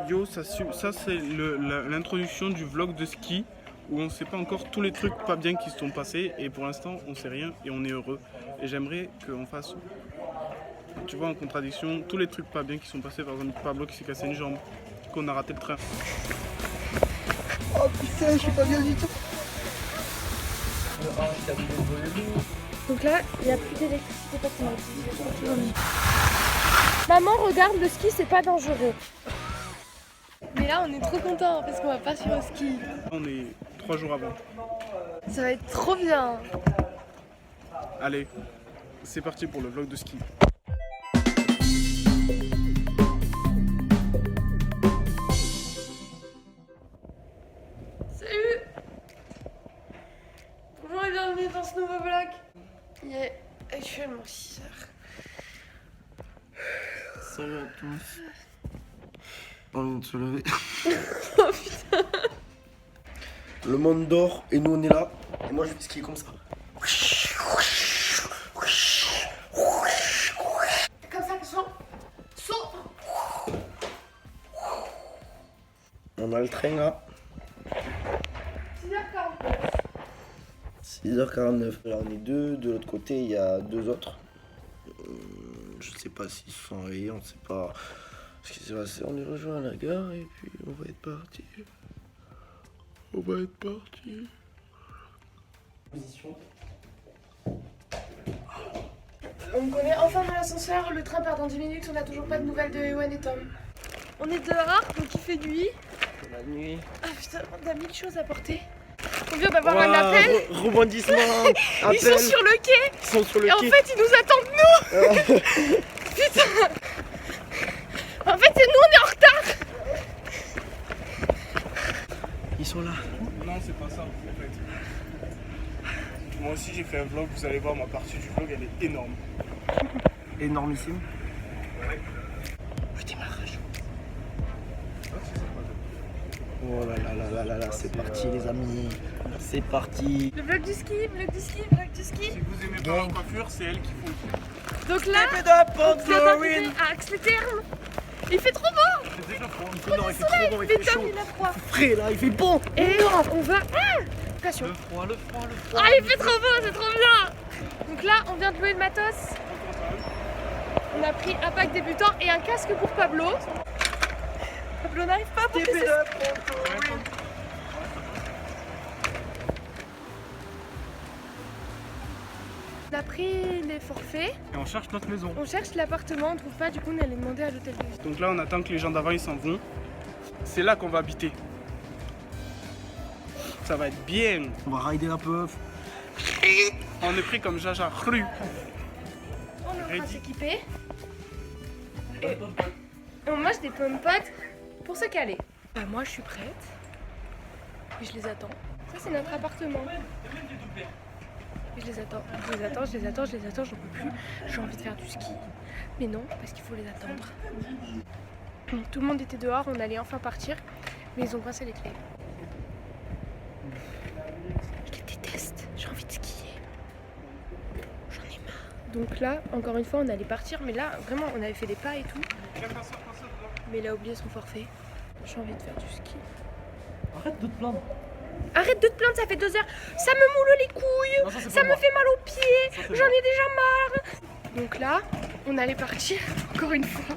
Yo, ça c'est l'introduction du vlog de ski où on ne sait pas encore tous les trucs pas bien qui se sont passés et pour l'instant on sait rien et on est heureux. Et j'aimerais qu'on fasse, tu vois, en contradiction, tous les trucs pas bien qui sont passés. Par exemple, Pablo qui s'est cassé une jambe, qu'on a raté le train. Oh putain, je suis pas bien du tout. Donc là, il n'y a plus d'électricité parce qu'on a Maman, regarde, le ski, c'est pas dangereux. Mais là, on est trop contents parce qu'on va partir au ski. On est 3 jours avant. Ça va être trop bien. Allez, c'est parti pour le vlog de ski. Salut. Bonjour et bienvenue dans ce nouveau vlog. Il est actuellement 6h. Salut à tous. On vient de se lever. Oh putain. Le monde dort et nous on est là. Et moi je fais skier comme ça. Comme ça, saut. On a le train là. 6h49. Là on est deux. De l'autre côté il y a deux autres. Je sais pas s'ils se sont réveillés, on sait pas ce qui s'est passé. On est rejoint à la gare et puis on va être parti. Position. On connaît enfin dans l'ascenseur, le train part dans 10 minutes, on n'a toujours pas de nouvelles de Ewan et Tom. On est dehors, donc il fait nuit. La nuit. Ah putain, on a mille choses à porter. On vient d'avoir un appel. Rebondissement. Ils sont sur le quai. Ils sont sur le Et en quai. fait, ils nous attendent nous. Putain. En fait, c'est nous, on est en retard. Ils sont là. Non, c'est pas ça en fait. Moi aussi j'ai fait un vlog, vous allez voir ma partie du vlog, elle est énorme. Énormissime. Le démarrage. Oh là là là là là là, c'est parti les amis. C'est parti. Le vlog du ski. Si vous aimez pas la coiffure, c'est elle qu'il faut. Donc là, on vient d'arriver à Axe-les-Thermes. Il fait trop beau. Il fait trop bon, il Mais fait Tom, chaud. il a froid. Frais là, il fait bon. Et on va... Ah, attention. Le froid. Ah, il fait trop beau, c'est trop bien. Donc là, on vient de louer le matos. On a pris un pack débutant et un casque pour Pablo. Pablo n'arrive pas pour que ça... On a pris les forfaits, Et on cherche notre maison. on cherche l'appartement, on trouve pas, du coup on allait demander à l'hôtel de ville. Donc là on attend que les gens d'avant ils s'en vont. C'est là qu'on va habiter. Ça va être bien. On va rider la puff. On est pris comme Jaja Rue. On est en train de Ready. s'équiper. Et on mange des pommes potes pour se caler. Moi je suis prête. Et je les attends. Ça c'est notre appartement. Et je les attends, j'en peux plus. J'ai envie de faire du ski. Mais non, parce qu'il faut les attendre. Tout le monde était dehors, on allait enfin partir. Mais ils ont coincé les clés. Je les déteste, j'ai envie de skier. J'en ai marre. Donc là, encore une fois, on allait partir. Mais là, vraiment, on avait fait des pas et tout. Mais il a oublié son forfait. J'ai envie de faire du ski. Arrête de te plaindre. Arrête de te plaindre, ça fait 2 heures. Ça me moule les couilles. Non, ça me fait mal aux pieds. J'en ai déjà marre. Donc là, on allait partir, encore une fois.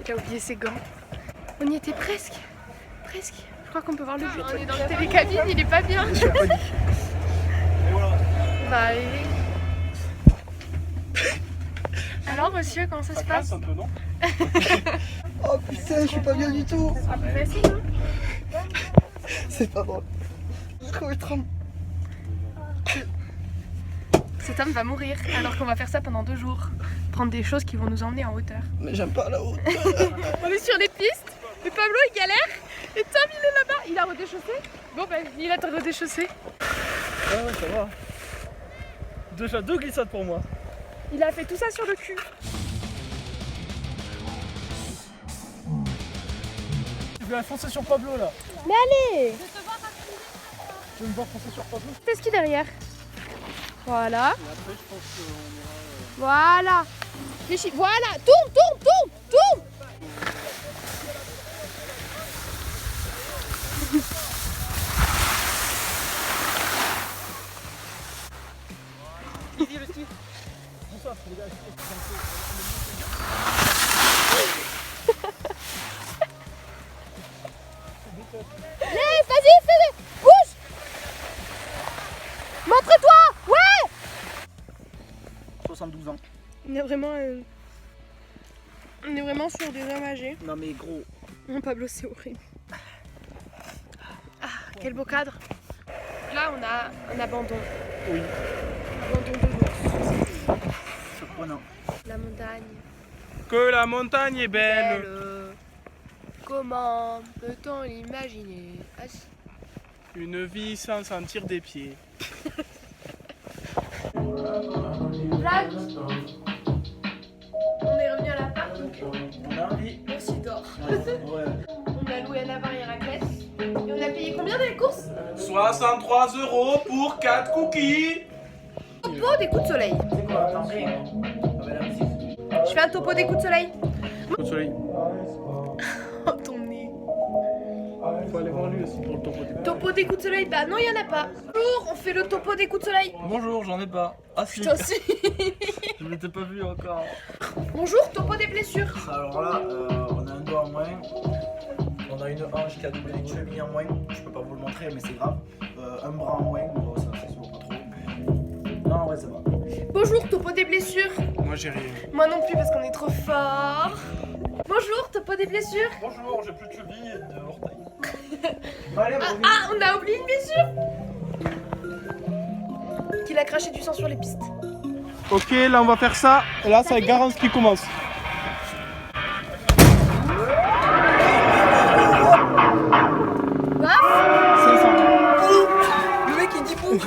Il a oublié ses gants. On y était presque. Presque. Je crois qu'on peut voir le but. On est dans la télécabine, il est pas bien. On va arriver. Alors monsieur, comment ça se passe? Un peu, non? Oh putain, je suis pas bien du tout. Ah bah facile, hein. C'est pas drôle. Je trouve le tram. Cet homme va mourir alors qu'on va faire ça pendant 2 jours. Prendre des choses qui vont nous emmener en hauteur. Mais j'aime pas la haute. On est sur les pistes, et Pablo il galère, et Tom il est là-bas, il a redéchaussé. Bon ben il a redéchaussé. Ah ouais, ça va. Déjà 2 glissades pour moi. Il a fait tout ça sur le cul. Je vais foncer sur Pablo là. Mais allez! Je vais me voir foncer sur Pablo. Fais ski derrière. Voilà. Et après je pense qu'on ira... Voilà. Voilà. Tourne. vraiment... On est vraiment sur des hommes âgés. Non mais gros. Non, Pablo, c'est horrible. Ah, quel beau cadre. Là, on a un abandon. Oui. Abandon de l'ours. Surprenant. La montagne. Que la montagne est belle. Comment peut-on l'imaginer? Ah, si. Une vie sans sentir des pieds. Blague. On est revenu à l'appart, donc On a envie. on s'y dort. Ouais. On a loué un appareil raclette. Et on a payé combien dans les courses? 63 € pour 4 cookies. Topo des coups de soleil. C'est quoi? Attends, rien. Ah bah la musique. Je fais un topo des coups de soleil. Coup de soleil. Oh, ton nez. Faut aller voir lui aussi pour le topo. Topo des coups de soleil, bah non, il y en a pas. Bonjour, on fait le topo des coups de soleil. Bonjour, j'en ai pas. Ah si, Putain, si. je ne l'étais pas vu encore. Bonjour, topo des blessures. Alors là, on a un doigt en moins. On a une hanche qui a doublé une cheville en moins. Je peux pas vous le montrer, mais c'est grave. Un bras en moins, bon, ça se voit pas trop. Non, ouais, ça va. Bonjour, topo des blessures. Moi j'ai rien. Moi non plus parce qu'on est trop fort. Bonjour, topo des blessures. Bonjour, j'ai plus de cheville et de orteil. Allez, Ah, on a oublié une blessure. Qu'il a craché du sang sur les pistes. Ok, là on va faire ça. Et là c'est Garance qui commence. Baf. 500. Le mec il dit bouh.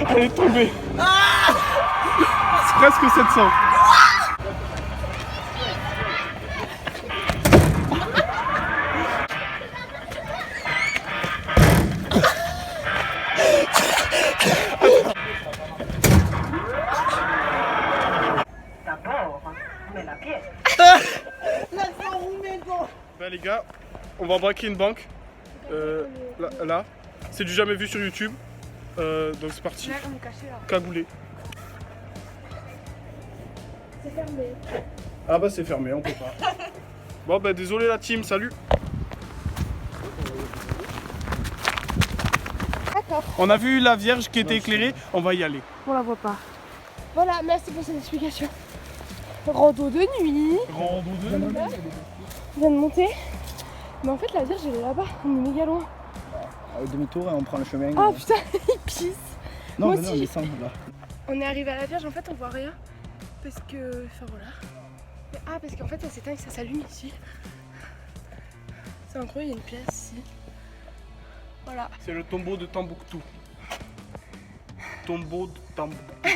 Elle est tombée. C'est presque 700. Ben les gars, on va braquer une banque. Là. C'est du jamais vu sur YouTube. Donc c'est parti. Là, on est caché là. Cagoulé. C'est fermé. Ah bah c'est fermé, on peut pas. Bon bah désolé la team, salut. D'accord. On a vu la Vierge qui était éclairée, on va y aller. On la voit pas. Voilà, merci pour cette explication. Rando de nuit. Rando de nuit. On vient de monter. Mais en fait, la Vierge, elle est là-bas. On est méga loin. Demi-tour et on prend le chemin. Ah putain, il pisse. Non, moi mais non, aussi. descend là. On est arrivé à la Vierge, en fait, on voit rien. Parce que. Enfin voilà. Mais, ah, parce qu'en fait, ça s'éteint et ça s'allume ici. C'est en gros, il y a une pièce ici. Voilà. C'est le tombeau de Tambouctou. Tombeau de Tambouctou.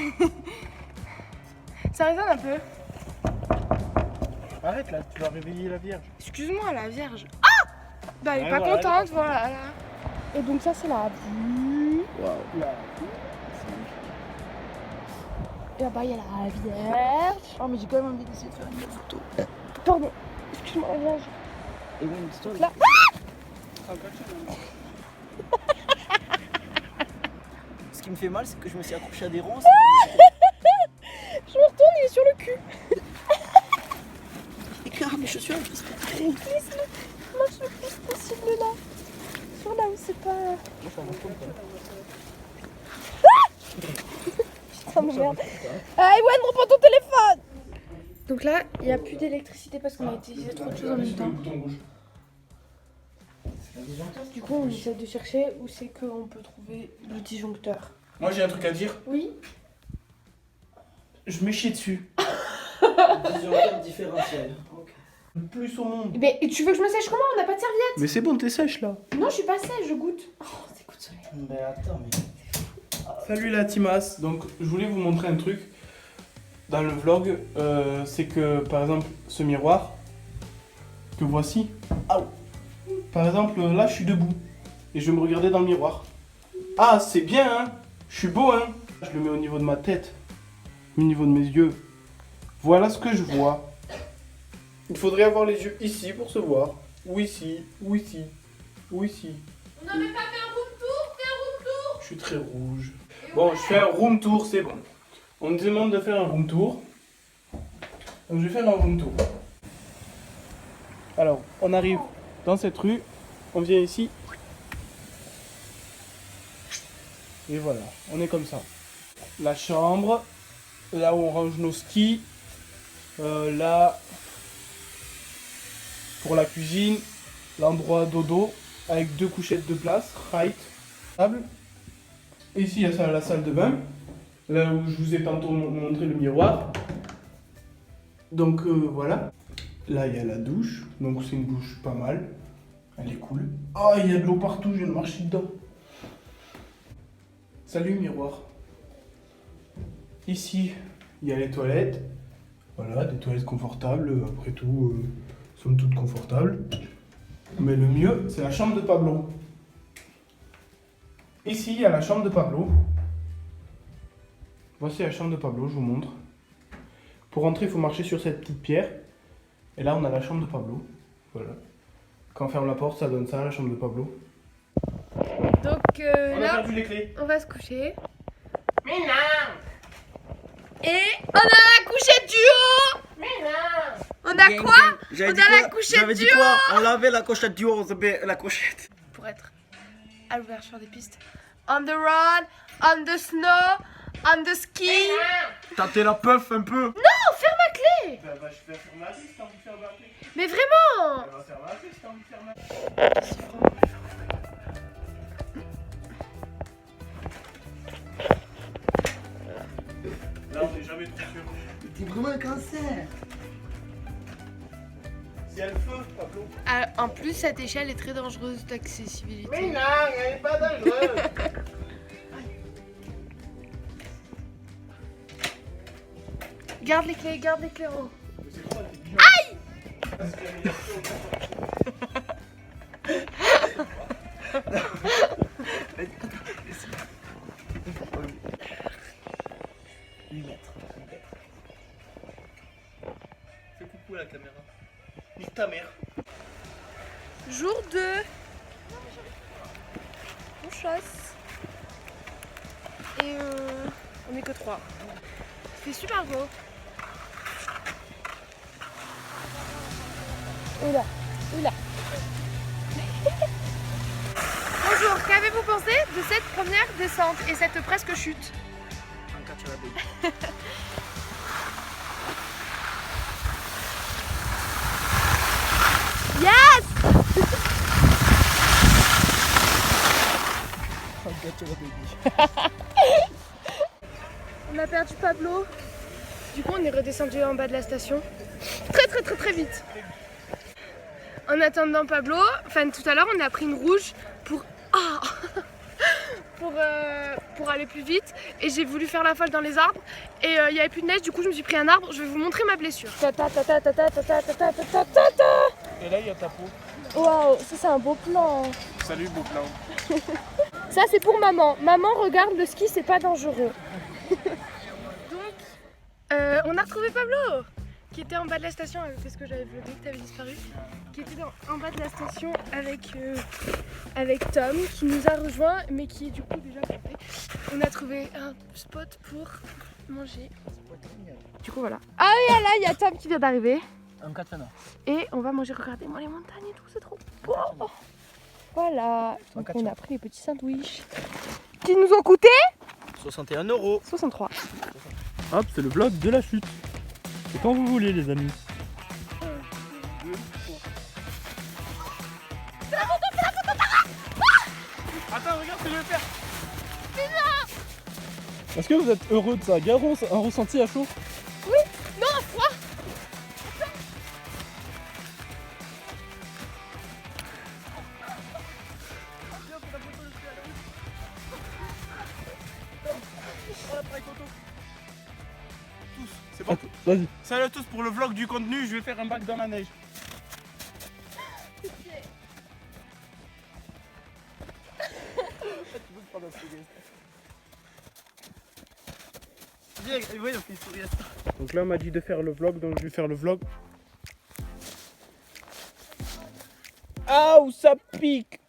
Ça résonne un peu. Arrête là, tu vas réveiller la Vierge. Excuse-moi, la Vierge. Ah bah, elle est Ouais, pas voilà, contente, voilà. Là. Et donc, ça, c'est la vue. Waouh. Et là-bas, il y a la Vierge. Oh, mais j'ai quand même envie d'essayer de faire une photo. Pardon, excuse-moi, la Vierge. Et oui, une story. Là. Ce qui me fait mal, c'est que je me suis accroché à des ronces. Je me retourne, il est sur le cul. Éclaire mes chaussures. Il glisse marche le plus possible là. Sur là où c'est pas. Putain de merde. Ah, Ewan, reprends ton téléphone. Donc là, il n'y a plus d'électricité parce qu'on a utilisé trop de choses en même temps. Du coup, on essaie de chercher où c'est qu'on peut trouver le disjoncteur. Moi j'ai un truc à dire. Oui. Je m'ai chié dessus. Disjoncteur différentiel. Le plus au monde. Mais tu veux que je me sèche comment? On n'a pas de serviette. Mais c'est bon, t'es sèche là. Non, je suis pas sèche, je goûte. Oh, c'est coup de soleil. Mais attends, mais. Salut la Timas, donc je voulais vous montrer un truc dans le vlog, c'est que par exemple ce miroir que voici, par exemple là je suis debout et je vais me regarder dans le miroir. Ah c'est bien hein, je suis beau hein. Je le mets au niveau de ma tête, au niveau de mes yeux. Voilà ce que je vois. Il faudrait avoir les yeux ici pour se voir, ou ici, ou ici, ou ici. On n'avait pas fait un room tour? suis très rouge. Bon, je fais un room tour, c'est bon. On me demande de faire un room tour. Donc je vais faire un room tour. Alors, on arrive dans cette rue, on vient ici. Et voilà, on est comme ça. La chambre, là où on range nos skis. Là, pour la cuisine, l'endroit dodo avec 2 couchettes de place, right, table. Et ici, il y a la salle de bain, là où je vous ai tantôt montré le miroir. Donc voilà. Là, il y a la douche, donc c'est une douche pas mal. Elle est cool. Ah, il y a de l'eau partout, je viens de marcher dedans. Salut miroir. Ici, il y a les toilettes. Voilà, des toilettes confortables, après tout, somme toute confortables. Mais le mieux, c'est la chambre de Pablo. Ici, il y a la chambre de Pablo. Voici la chambre de Pablo, je vous montre. Pour rentrer, il faut marcher sur cette petite pierre. Et là, on a la chambre de Pablo. Voilà. Quand on ferme la porte, ça donne ça, la chambre de Pablo. Donc On a là, perdu les clés. on va se coucher. Mais non. Et on a la couchette du haut. Mais non. On a quoi? On a la couchette J'avais dit du quoi? haut. On lavait la couchette du haut, la couchette. Pour être à l'ouverture des pistes. On the run, on the snow, on the ski. Tâtez la puff un peu. Non, ferme ma clé. Bah, je vais faire ma vie si t'as envie de faire ma clé. Mais vraiment. Elle va faire ma vie si t'as envie de faire ma clé. Là, on n'est jamais trop sûr. T'es vraiment un cancer. Il y a le feu, Pablo. Ah, en plus, cette échelle est très dangereuse d'accessibilité. Mais non, elle n'est pas dangereuse. Garde les clés en haut. Aïe. Fais coucou à la caméra. Nique ta mère. Jour 2. On chasse. Et on est que 3. C'est super beau. Oula, oula. Bonjour, qu'avez-vous pensé de cette première descente et cette presque chute? Un catch à la baie. Yes! Un catch à la baie. On a perdu Pablo. Du coup, on est redescendu en bas de la station. Très vite. En attendant Pablo, enfin tout à l'heure, on a pris une rouge pour pour aller plus vite. Et j'ai voulu faire la folle dans les arbres. Et il n'y avait plus de neige, du coup je me suis pris un arbre. Je vais vous montrer ma blessure. Et là, il y a ta peau. Waouh, ça c'est un beau plan. Salut, beau plan. Ça c'est pour maman. Maman, regarde, le ski c'est pas dangereux. Donc, on a retrouvé Pablo qui était en bas de la station, parce que j'avais vlogué que t'avais disparu, qui était en bas de la station avec Tom, qui nous a rejoint, mais qui est du coup déjà campé. On a trouvé un spot pour manger. Du coup voilà. Ah oui, là, il y a Tom qui vient d'arriver. Un catch à la. Et on va manger, regardez-moi les montagnes et tout, c'est trop beau. Voilà, donc on a pris les petits sandwichs qui nous ont coûté 61 €. 63. Hop, c'est le vlog de la chute. C'est quand vous voulez, les amis. Attends, regarde ce que je vais faire. Est-ce que vous êtes heureux de ça? Garons un ressenti à chaud? Non, froid. C'est bon. Vas-y. Salut à tous pour le vlog du contenu. Je vais faire un bac dans la neige. Donc là on m'a dit de faire le vlog, donc je vais faire le vlog. Ah où ça pique.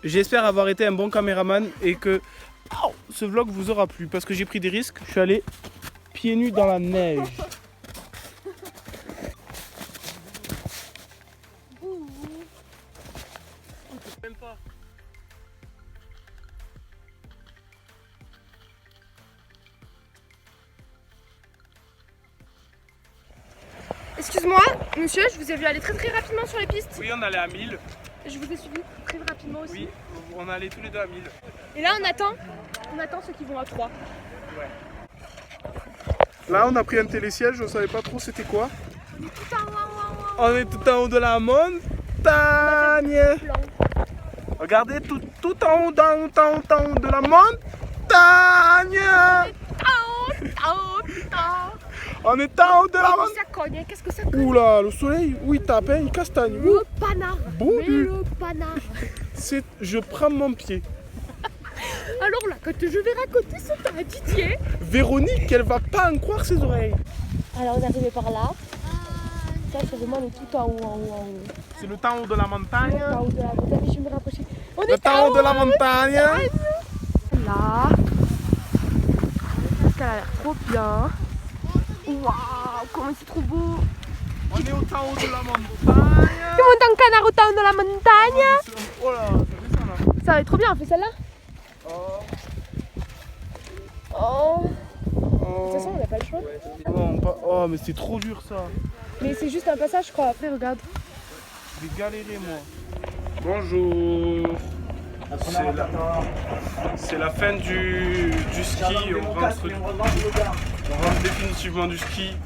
J'espère avoir été un bon caméraman et que ce vlog vous aura plu parce que j'ai pris des risques. Je suis allé pieds nus dans la neige. Même pas. Excuse-moi, monsieur, je vous ai vu aller très rapidement sur les pistes. Oui, on allait à 1000. Je vous ai suivi très rapidement aussi. Oui, on allait tous les deux à 1000. Et là, on attend ceux qui vont à 3. Là, on a pris un télésiège, on savait pas trop c'était quoi. On est tout en haut de la montagne. Regardez, tout en haut, de la montagne. On est en haut de la montagne. Ça cogne, qu'est-ce que ça cogne? Oula, le soleil, oui, tape, une castagne. Le panard. Bon, Mais le panard. je prends mon pied. Alors là, quand je vais raconter ça à Didier. Véronique, elle va pas en croire ses oreilles. Alors, on est arrivé par là. Ça, c'est vraiment le tout en haut, C'est le temps haut de la montagne. Tout en haut de la montagne, je vais me rapprocher. On Le est temps haut de la montagne. Là. Ça a l'air trop bien. Waouh, comment c'est trop beau. On est au temps haut de la montagne. Tu montes en canard au temps de la montagne. Oh là, ça fait ça là. Ça va être trop bien, on fait celle-là. Oh. De toute façon, on n'a pas le choix. Oh, mais c'est trop dur ça. Mais c'est juste un passage, je crois. Après, regarde. Je vais galérer moi. Bonjour. C'est la fin du ski. On rentre définitivement du ski.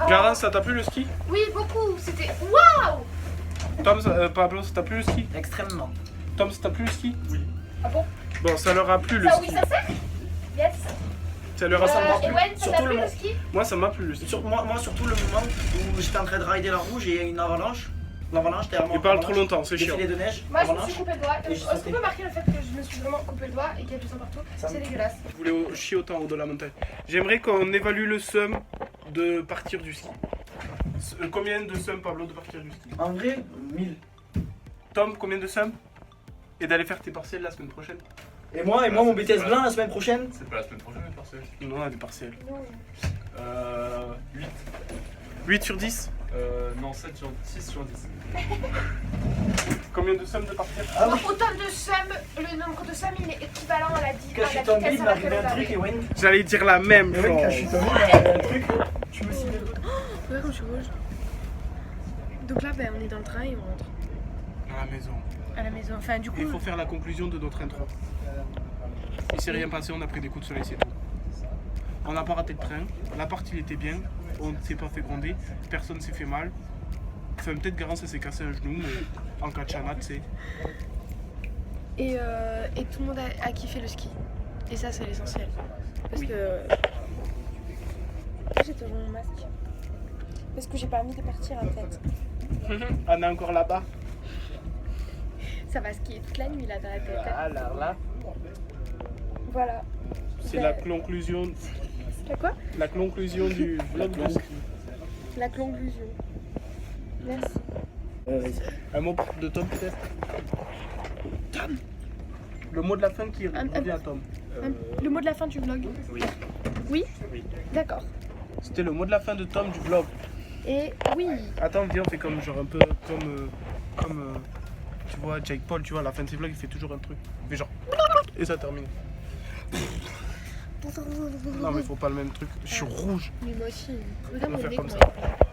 Garance, ça t'a plu le ski? Oui, beaucoup. C'était waouh. Tom, Pablo, ça t'a plu le ski? Extrêmement. Tom, ça t'a plu le ski? Oui. Ah bon? Bon, ça leur a plu le Ça, ski. oui, ça sert. Yes. Ça leur a Et plu. Wen, ça Surtout t'a le plu le monde. ski? Moi, ça m'a plu le ski. Moi, surtout le moment où j'étais en train de rider la rouge et il y a une avalanche. L'avalanche, t'es vraiment. Il parle trop longtemps, c'est chiant. Défilé de neige. Moi, je me avalanche. suis coupé le doigt. Et j'ai Est-ce qu'on sauté. peut marquer le fait que je me suis vraiment coupé le doigt et qu'il y a du sang partout? Ça C'est me- dégueulasse. Je voulais chier autant en haut de la montagne. J'aimerais qu'on évalue le sum de partir du ski. Combien de sum, Pablo, de partir du ski? En vrai, 1000. Tom, combien de sum? Et d'aller faire tes partiels la semaine prochaine? Et moi, mon BTS blanc la semaine prochaine. C'est pas la semaine prochaine les partiels. Non, on a des partiels. 8. 8 sur 10? Non, 6 sur 10. Combien de sum de partir? Ah oui. Autant de somme, le nombre de sommes il est équivalent à la Quand je suis tombé, il m'est arrivé un truc et Wayne. J'allais dire la même Et Wayne, quand je suis chose. tombé, il m'est arrivé un truc. Je me suis dit. Regarde comme je suis rouge. Donc là, on est dans le train et on rentre À la maison. à la maison. Enfin, du coup, Il faut faire la conclusion de notre intro. Il s'est rien passé, on a pris des coups de soleil, c'est tout. On n'a pas raté le train, l'appart il était bien, on ne s'est pas fait gronder, personne ne s'est fait mal. Enfin, peut-être Garance s'est cassé un genou, mais en katchana, tu sais. et tout le monde a kiffé le ski. Et ça, c'est l'essentiel. Parce Oui. que. J'ai toujours mon masque. Parce que j'ai pas envie de partir en fait. On est encore là-bas. Ça va skier toute la nuit là dans la tête. Alors là, Voilà. c'est la conclusion, C'est quoi? la conclusion du vlog de ski. La conclusion. Merci. Un mot de Tom peut-être? Tom. Le mot de la fin qui revient à Tom. Le mot de la fin du vlog. Oui. Oui? Oui. D'accord. C'était le mot de la fin de Tom du vlog. Et oui. Attends, viens, on fait comme genre un peu comme tu vois Jake Paul, tu vois à la fin de ses vlogs il fait toujours un truc. Il fait genre et ça termine. Non mais faut pas le même truc. Je suis rouge. Mais moi aussi. On Regarde va mon faire nez comme comment ça. il est.